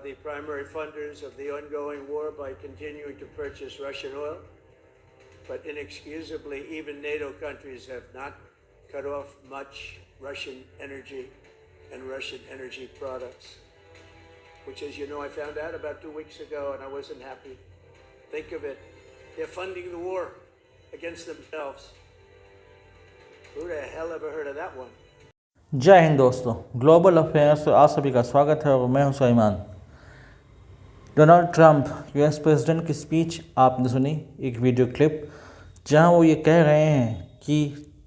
the primary funders of the ongoing war by continuing to purchase Russian oil. But inexcusably, even NATO countries have not cut off much Russian energy and Russian energy products, which, as you know, I found out about 2 weeks ago, and I wasn't happy. Think of it. They're funding the war against themselves. Who the hell ever heard of that one? जय हिंद दोस्तों, global affairs आप सभी का स्वागत है और मैं हूं Suleman. Donald Trump US president की स्पीच आपने सुनी, एक वीडियो क्लिप जहां वो ये कह रहे हैं कि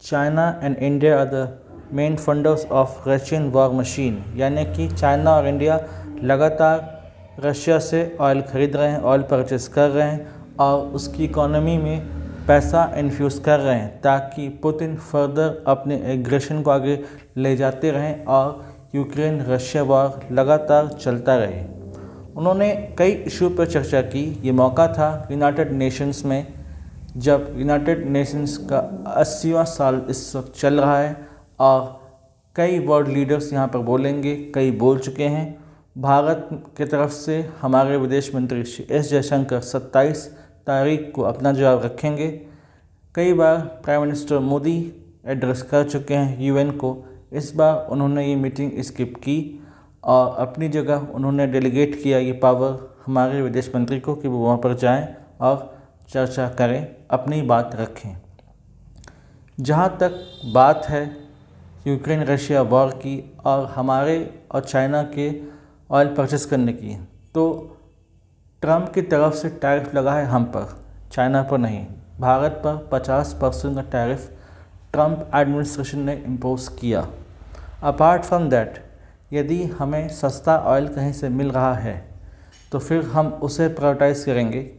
China and India are the main funders of Russian war machine, यानी कि चाइना और इंडिया लगातार रशिया से ऑयल ख़रीद रहे हैं, ऑयल परचेस कर रहे हैं और उसकी इकोनॉमी में पैसा इन्फ्यूज़ कर रहे हैं ताकि पुतिन फर्दर अपने एग्रेशन को आगे ले जाते रहें और यूक्रेन रशिया वॉर लगातार चलता रहे। उन्होंने कई इशू पर चर्चा की। ये मौका था यूनाइटेड नेशंस में, जब यूनाइटेड नेशंस का 80वां साल इस वक्त चल रहा है और कई वर्ल्ड लीडर्स यहाँ पर बोलेंगे, कई बोल चुके हैं। भारत की तरफ से हमारे विदेश मंत्री श्री एस जयशंकर 27 तारीख को अपना जवाब रखेंगे। कई बार प्राइम मिनिस्टर मोदी एड्रेस कर चुके हैं यूएन को। इस बार उन्होंने ये मीटिंग स्किप की और अपनी जगह उन्होंने डेलीगेट किया ये पावर हमारे विदेश मंत्री को कि वो वहाँ पर जाएं और चर्चा करें, अपनी बात रखें। जहाँ तक बात है यूक्रेन रशिया वॉर की और हमारे और चाइना के ऑयल परचेस करने की, तो ट्रंप की तरफ से टैरिफ लगा है हम पर, चाइना पर नहीं। भारत पर 50% का टैरिफ ट्रंप एडमिनिस्ट्रेशन ने इम्पोज किया। अपार्ट फ्रॉम दैट, यदि हमें सस्ता ऑयल कहीं से मिल रहा है तो फिर हम उसे प्रायोरिटाइज़ करेंगे,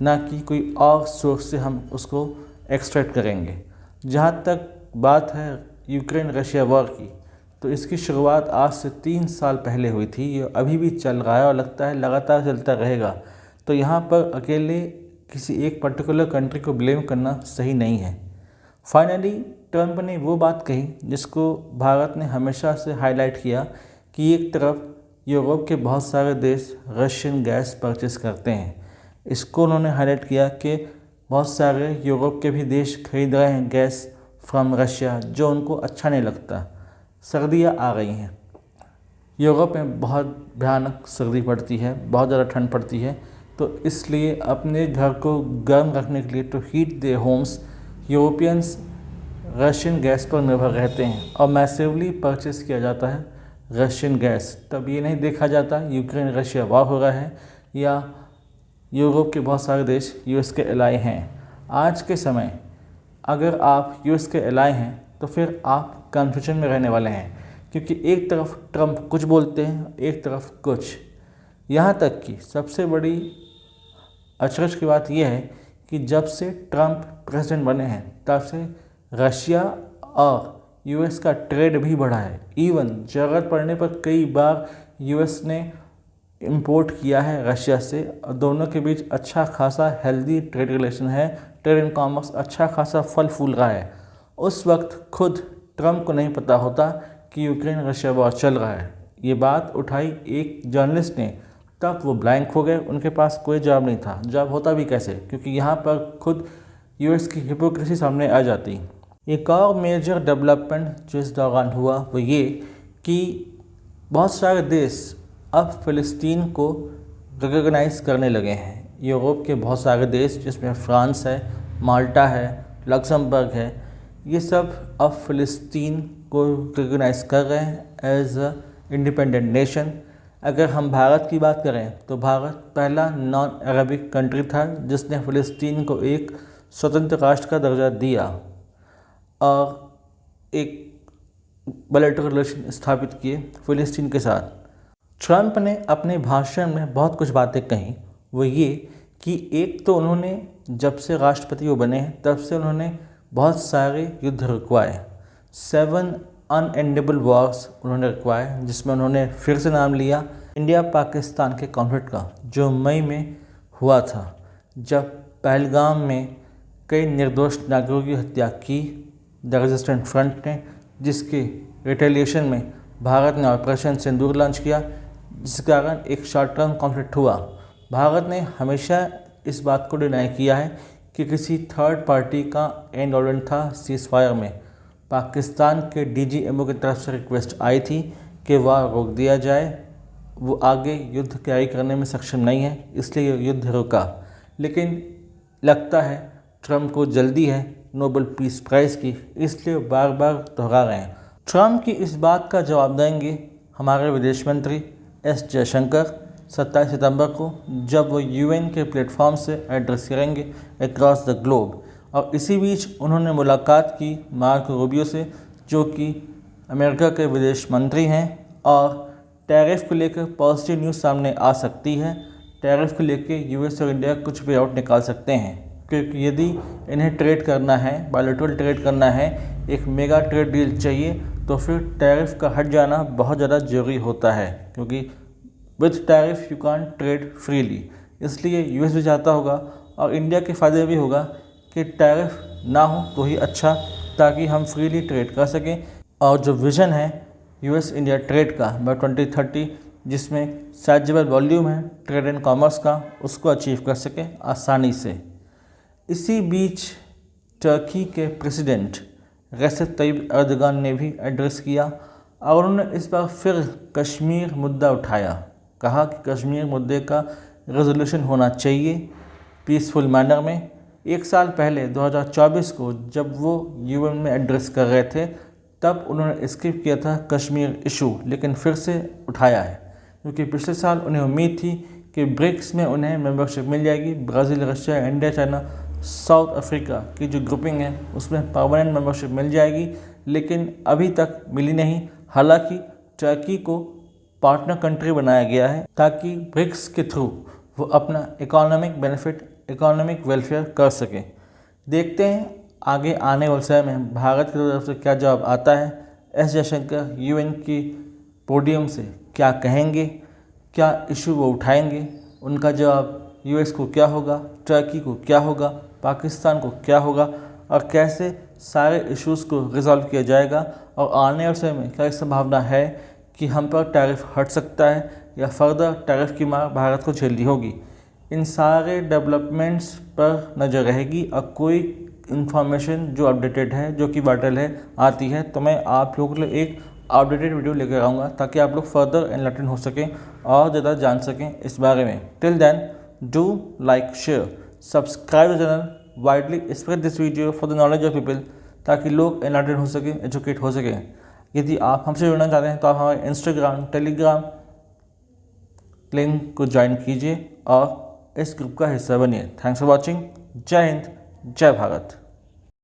ना कि कोई और सोर्स से हम उसको एक्सट्रैक्ट करेंगे। जहाँ तक बात है यूक्रेन रशिया वॉर की, तो इसकी शुरुआत आज से 3 साल पहले हुई थी। ये अभी भी चल रहा है और लगता है लगातार चलता रहेगा। तो यहाँ पर अकेले किसी एक पर्टिकुलर कंट्री को ब्लेम करना सही नहीं है। फाइनली ट्रंप ने वो बात कही जिसको भारत ने हमेशा से हाईलाइट किया कि एक तरफ यूरोप के बहुत सारे देश रशियन गैस परचेस करते हैं। इसको उन्होंने हाईलाइट किया कि बहुत सारे यूरोप के भी देश खरीद रहे हैं गैस फ्रॉम रशिया, जो उनको अच्छा नहीं लगता। सर्दियाँ आ रही हैं, यूरोप में बहुत भयानक सर्दी पड़ती है, बहुत ज़्यादा ठंड पड़ती है, तो इसलिए अपने घर को गर्म रखने के लिए, to heat their homes, Europeans Russian gas पर निर्भर रहते हैं और मैसिवली परचेस किया जाता है रशियन गैस। तब ये नहीं देखा जाता यूक्रेन रशिया वॉर हो रहा है या यूरोप के बहुत सारे देश यूएस के एलाई हैं। आज के समय अगर आप यूएस के एलाई हैं तो फिर आप कन्फ्यूजन में रहने वाले हैं, क्योंकि एक तरफ ट्रंप कुछ बोलते हैं, एक तरफ कुछ। यहाँ तक कि सबसे बड़ी अचरज की बात यह है कि जब से ट्रंप प्रेसिडेंट बने हैं तब से रशिया और यूएस का ट्रेड भी बढ़ा है। इवन ज़रूरत पड़ने पर कई बार यूएस ने इंपोर्ट किया है रशिया से और दोनों के बीच अच्छा खासा हेल्दी ट्रेड रिलेशन है। ट्रेड एंड कॉमर्स अच्छा खासा फल फूल रहा है। उस वक्त खुद ट्रंप को नहीं पता होता कि यूक्रेन रशिया वॉर चल रहा है। ये बात उठाई एक जर्नलिस्ट ने, तब वो ब्लैंक हो गए, उनके पास कोई जवाब नहीं था। जवाब होता भी कैसे, क्योंकि यहाँ पर खुद यूएस की हिपोक्रेसी सामने आ जाती। एक और मेजर डेवलपमेंट जो इस दौरान हुआ वो ये कि बहुत सारे देश अब फ़िलिस्तीन को रिकॉग्नाइज करने लगे हैं। यूरोप के बहुत सारे देश, जिसमें फ्रांस है, माल्टा है, लक्समबर्ग है, ये सब अब फ़िलिस्तीन को रिकॉग्नाइज कर रहे हैं एज अ इंडिपेंडेंट नेशन। अगर हम भारत की बात करें तो भारत पहला नॉन अरबिक कंट्री था जिसने फ़िलिस्तीन को एक स्वतंत्र राष्ट्र का दर्जा दिया और एक बायलैटरल रिलेशन स्थापित किए फ़िलिस्तीन के साथ। ट्रंप ने अपने भाषण में बहुत कुछ बातें कहीं। वो ये कि एक तो उन्होंने जब से राष्ट्रपति वो बने हैं तब से उन्होंने बहुत सारे युद्ध रुकवाए। 7 अनएंडेबल वॉर्स उन्होंने रुकवाए, जिसमें उन्होंने फिर से नाम लिया इंडिया पाकिस्तान के कॉन्फ्लिक्ट का, जो मई में हुआ था, जब पहलगाम में कई निर्दोष नागरिकों की हत्या की द रेजिस्टेंट फ्रंट ने, जिसके रिटेलिएशन में भारत ने ऑपरेशन सिंदूर लॉन्च किया, जिसके कारण एक शॉर्ट टर्म कॉन्फ्लिक्ट हुआ। भारत ने हमेशा इस बात को डिनाई किया है कि किसी थर्ड पार्टी का इन्वॉल्वमेंट था सीज़ फायर में। पाकिस्तान के DGMO की तरफ से रिक्वेस्ट आई थी कि वह रोक दिया जाए, वो आगे युद्ध कैरी करने में सक्षम नहीं है, इसलिए युद्ध रुका। लेकिन लगता है ट्रम्प को जल्दी है नोबेल पीस प्राइज़ की, इसलिए बार बार दोहरा रहे हैं। ट्रम्प की इस बात का जवाब देंगे हमारे विदेश मंत्री S जयशंकर 27 सितंबर को, जब वो UN के प्लेटफॉर्म से एड्रेस करेंगे अक्रॉस द ग्लोब। और इसी बीच उन्होंने मुलाकात की मार्को रूबियो से, जो कि अमेरिका के विदेश मंत्री हैं, और टैरिफ को लेकर पॉजिटिव न्यूज़ सामने आ सकती है। टैरिफ को लेकर US और इंडिया कुछ वे आउट निकाल सकते हैं, क्योंकि यदि इन्हें ट्रेड करना है, बायलैटरल ट्रेड करना है, एक मेगा ट्रेड डील चाहिए, तो फिर टैरिफ का हट जाना बहुत ज़्यादा ज़रूरी होता है, क्योंकि with tariff you can trade freely. इसलिए US भी चाहता होगा और इंडिया के फ़ायदे भी होगा कि टैरिफ ना हो तो ही अच्छा, ताकि हम फ्रीली ट्रेड कर सकें। और जो विज़न है US इंडिया ट्रेड का बाय 2030, जिसमें साइजेबल वॉल्यूम है ट्रेड एंड कॉमर्स का, उसको अचीव कर सके आसानी से। इसी बीच टर्की के प्रेसिडेंट रेसेप तैयब एर्दोगान ने भी एड्रेस किया और उन्होंने इस बार फिर कश्मीर मुद्दा उठाया। कहा कि कश्मीर मुद्दे का रेजोल्यूशन होना चाहिए पीसफुल मैनर में। एक साल पहले 2024 को जब वो UN में एड्रेस कर रहे थे, तब उन्होंने स्किप किया था कश्मीर इशू, लेकिन फिर से उठाया है, क्योंकि पिछले साल उन्हें उम्मीद थी कि ब्रिक्स में उन्हें मेंबरशिप मिल जाएगी। Brazil, Russia, India, China, south Africa की जो ग्रुपिंग है उसमें परमानेंट मेंबरशिप मिल जाएगी, लेकिन अभी तक मिली नहीं। हालांकि टर्की को पार्टनर कंट्री बनाया गया है ताकि ब्रिक्स के थ्रू वो अपना इकोनॉमिक बेनिफिट, इकोनॉमिक वेलफेयर कर सके। देखते हैं आगे आने वाले समय में भारत की तरफ से क्या जवाब आता है। S जयशंकर UN की पोडियम से क्या कहेंगे, क्या इशू वो उठाएंगे, उनका जवाब US को क्या होगा, टर्की को क्या होगा, पाकिस्तान को क्या होगा, और कैसे सारे इश्यूज़ को रिजॉल्व किया जाएगा। और आने वाले समय में क्या संभावना है कि हम पर टैरिफ हट सकता है या फर्दर टैरिफ की मार भारत को झेलनी होगी। इन सारे डेवलपमेंट्स पर नज़र रहेगी, और कोई इन्फॉर्मेशन जो अपडेटेड है, जो कि वाइटल है, आती है, तो मैं आप लोगों के लिए एक अपडेटेड वीडियो लेकर आऊँगा, ताकि आप लोग फर्दर एनलाइटन हो सकें और ज़्यादा जान सकें इस बारे में। Till then do like, share, subscribe the channel, widely spread this video for the knowledge of people, ताकि लोग एनलाइटन हो सकें, एजुकेट हो सकें। यदि आप हमसे जुड़ना चाहते हैं तो आप हमारे इंस्टाग्राम, टेलीग्राम लिंक को ज्वाइन कीजिए और इस ग्रुप का हिस्सा बनिए। Thanks for watching. जय हिंद, जय भारत।